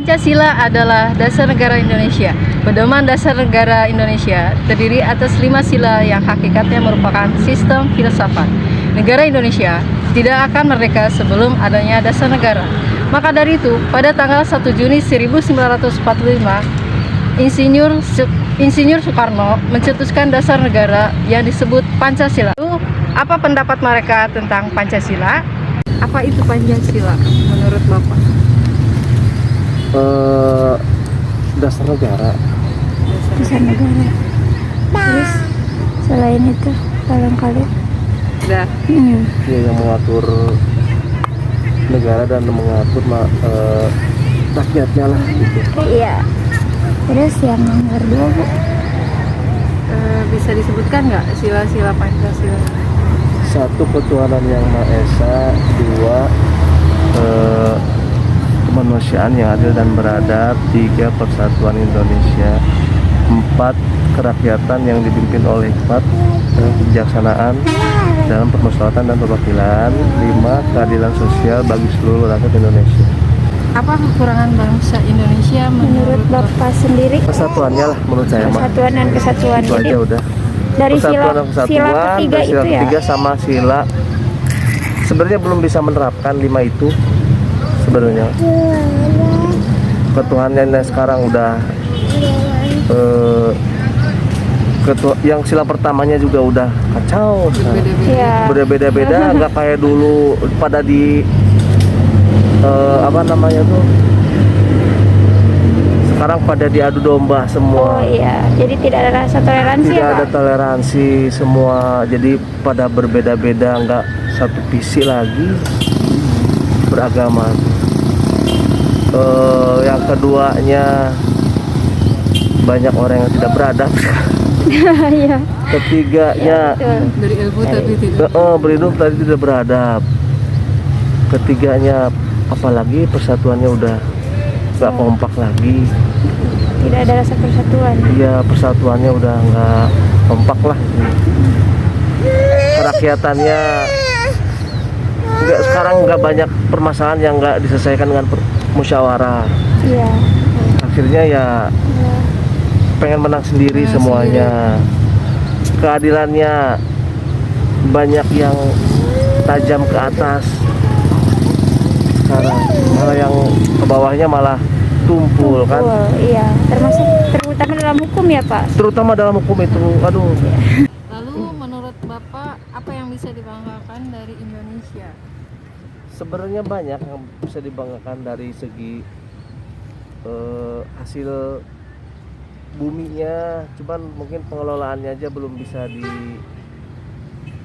Pancasila adalah dasar negara Indonesia. Pedoman dasar negara Indonesia terdiri atas 5 sila yang hakikatnya merupakan sistem filsafat. Negara Indonesia tidak akan merdeka sebelum adanya dasar negara. Maka dari itu, pada tanggal 1 Juni 1945, Insinyur Soekarno mencetuskan dasar negara yang disebut Pancasila. Lalu, apa pendapat mereka tentang Pancasila? Apa itu Pancasila menurut Bapak? Dasar negara. Dasar negara. Terus selain itu barangkali Udah. Ya, yang mengatur negara dan mengatur rakyatnya lah gitu. iya. Terus yang nomor 2 Bu, Bisa disebutkan nggak sila-sila Pancasila? 1, ketuhanan yang Maha Esa. 2, kemanusiaan yang adil dan beradab. 3, persatuan Indonesia. 4, kerakyatan yang dipimpin oleh hikmat dan kebijaksanaan dalam permusyawaratan dan perwakilan. 5, keadilan sosial bagi seluruh rakyat Indonesia. Apa kekurangan bangsa Indonesia menurut Bapak sendiri? Persatuannya lah menurut saya mah. Persatuan dan kesatuan. Itu Jadi aja udah. dari Persatuan dan sila kesatuan, ketiga dari sila itu ya. ketiga sama sila. Sebenarnya belum bisa menerapkan 5 itu sebenarnya. Ketuhanan yang sekarang udah yang sila pertamanya juga udah kacau sekarang. Iya. Berbeda-beda, nggak kayak dulu pada di apa namanya tuh, sekarang pada diadu domba semua. Oh iya, jadi tidak ada rasa toleransi Tidak ya ada Pak? toleransi semua, jadi pada berbeda-beda, nggak satu visi lagi beragama. Yang keduanya banyak orang yang tidak beradab. Iya. Ketiganya Betul. dari ilmu tapi tidak. berhidup tadi tidak beradab. Ketiganya apalagi persatuannya udah nggak kompak lagi. Tidak ada rasa persatuan. Iya, persatuannya udah nggak kompak lah. Kerakyatannya sekarang nggak banyak permasalahan yang nggak diselesaikan dengan musyawarah. Iya. Akhirnya ya pengen menang sendiri semuanya. Keadilannya banyak yang tajam ke atas. Sekarang malah yang ke bawahnya malah tumpul kan. Iya, terutama dalam hukum ya Pak. Terutama dalam hukum itu, aduh. Lalu menurut Bapak apa yang bisa dibanggakan dari Indonesia? Sebenarnya banyak yang bisa dibanggakan dari segi hasil buminya, cuman mungkin pengelolaannya aja belum bisa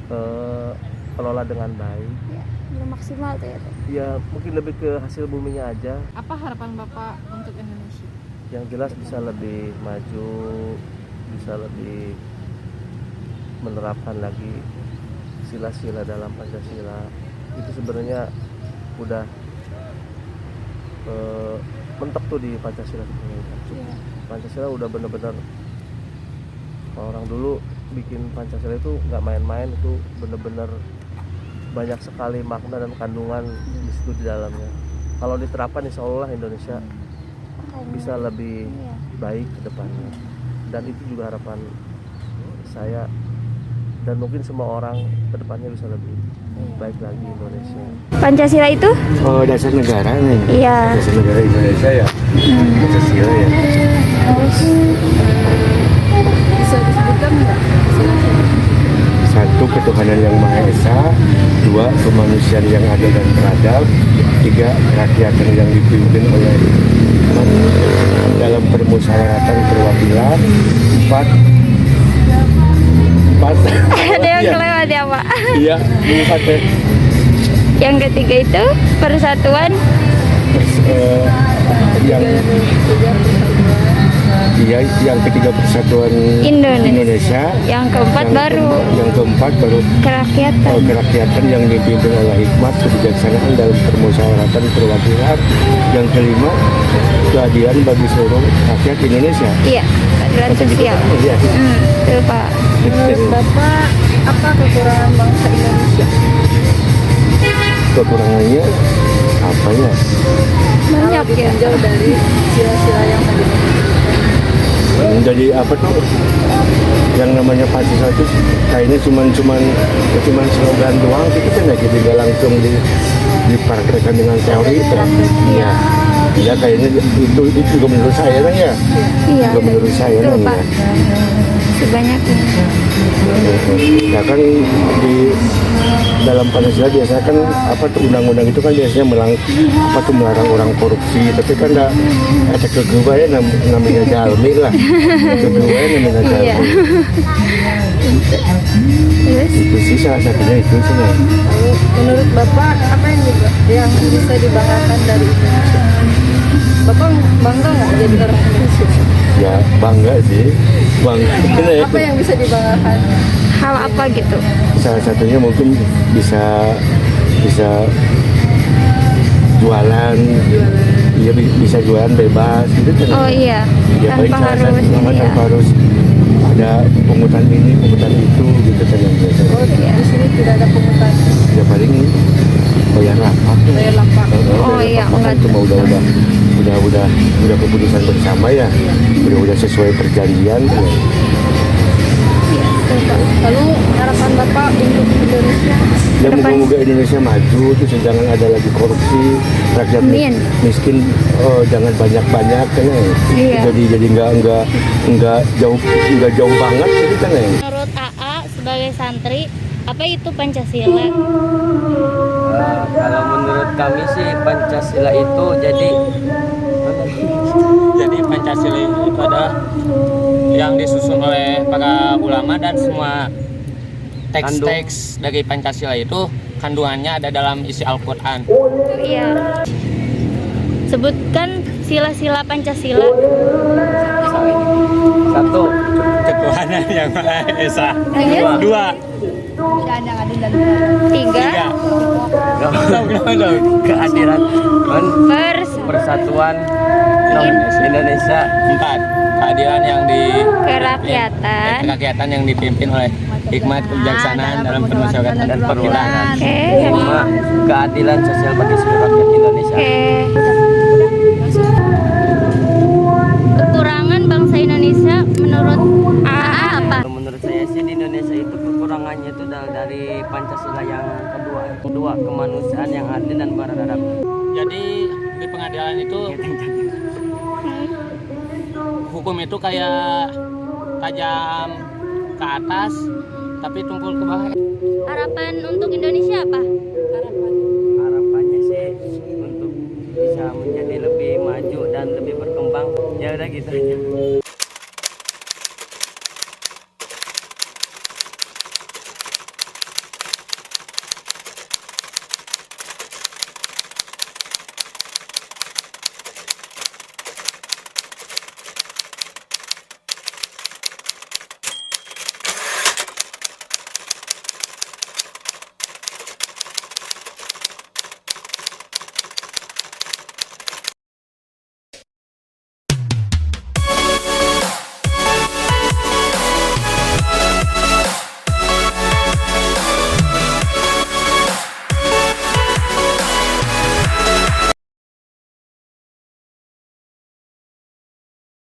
dikelola dengan baik. Ya, belum maksimal tuh ya Pak. Ya mungkin lebih ke hasil buminya aja. Apa harapan Bapak untuk Indonesia? Yang jelas bisa lebih maju, bisa lebih menerapkan lagi sila-sila dalam Pancasila. Itu sebenarnya udah mentok tuh di Pancasila. Iya. Pancasila udah bener-bener, orang dulu bikin Pancasila itu nggak main-main, itu bener-bener banyak sekali makna dan kandungan di situ di dalamnya. Kalau diterapkan insya Allah Indonesia bisa lebih Iya. baik ke depannya, dan itu juga harapan saya dan mungkin semua orang ke depannya bisa lebih baik lagi Indonesia. Pancasila itu? Oh, dasar negara nih. Iya. Dasar negara Indonesia ya. Pancasila ya. Bisa disebutkan nggak? 1, ketuhanan yang Maha Esa. 2, kemanusiaan yang adil dan beradab. 3, kerakyatan yang dipimpin oleh hikmat dalam permusyawaratan perwakilan. 4 Ada yang kelewat ya Pak. Iya, 4 ya. Yang ketiga itu persatuan. Yang ketiga persatuan Indonesia. Yang keempat baru Yang keempat baru kerakyatan. kerakyatan yang dipimpin oleh hikmat kebijaksanaan dalam permusyawaratan perwakilan. Yang kelima, keadilan bagi seluruh rakyat Indonesia. Iya, keadilan sosial. Iya. Itu Pak. Menurut Bapak apa kekurangan bangsa Indonesia? Kekurangannya apa banyak. Banyak ya. Jauh dari sila-sila yang tadi. Jadi apa tuh yang namanya Pancasila itu kayaknya cuman slogan doang gitu kan ya, jadi nggak langsung dipraktekkan dengan teori itu. Iya. Ya kayaknya itu juga menurut saya kan ya. Iya. Juga menurut saya Betul, kan Pak. ya. Sebanyak ini. Ya kan di dalam Pancasila biasanya kan apa tuh undang-undang itu kan biasanya melarang orang korupsi, tapi kan enggak ada kegebayan namanya jalmi lah. Kegebayan namanya jalmi. Iya. Terus Itu sih salah satunya itu sih. Nek. Lalu menurut Bapak apa yang bisa dibanggakan dari Indonesia? Bapak bangga nggak jadi orang Indonesia? Ya bangga sih, bangga. Apa yang bisa dibanggakan? hal apa gitu? Salah satunya mungkin bisa jualan, ya bisa jualan bebas gitu kan. Oh iya, Ya paling tanpa salah harus satu ini ya. tanpa harus ada pungutan ini pungutan itu gitu kan yang biasa. Oh, di sini tidak ada pungutan. Ya paling bayar lapak. Bayar lapak. Oh, iya, lapak kan enggak. cuma udah keputusan bersama ya, udah sesuai perjanjian. Iya, betul, Pak. Lalu harapan Bapak untuk Indonesia? Ya Depan. moga-moga Indonesia maju, terus jangan ada lagi korupsi, rakyat Amin. miskin jangan banyak-banyak kan ya. Iya. Jadi nggak jauh banget gitu kan ya. Menurut AA sebagai santri, apa itu Pancasila? Kalau menurut kami sih Pancasila itu jadi Pancasila itu adalah yang disusun oleh para ulama dan semua teks-teks dari Pancasila itu kandungannya ada dalam isi Al-Quran. Iya. Sebutkan sila-sila Pancasila. Satu, Ketuhanan yang Maha Esa. dua, Tiga. kehadiran persatuan Indonesia. Empat. Keadilan yang Kerakyatan. yang dipimpin oleh hikmat kebijaksanaan dalam permusyawaratan dan perwilayahan. Oke. Lima, keadilan sosial bagi seluruh rakyat Indonesia. Oke. Kekurangan bangsa Indonesia menurut AA apa? Menurut saya sih di Indonesia itu kekurangannya itu dari Pancasila yang kedua kemanusiaan yang adil dan beradab. Jadi di pengadilan itu hukum itu kayak tajam ke atas tapi tumpul ke bawah. Harapan untuk Indonesia apa?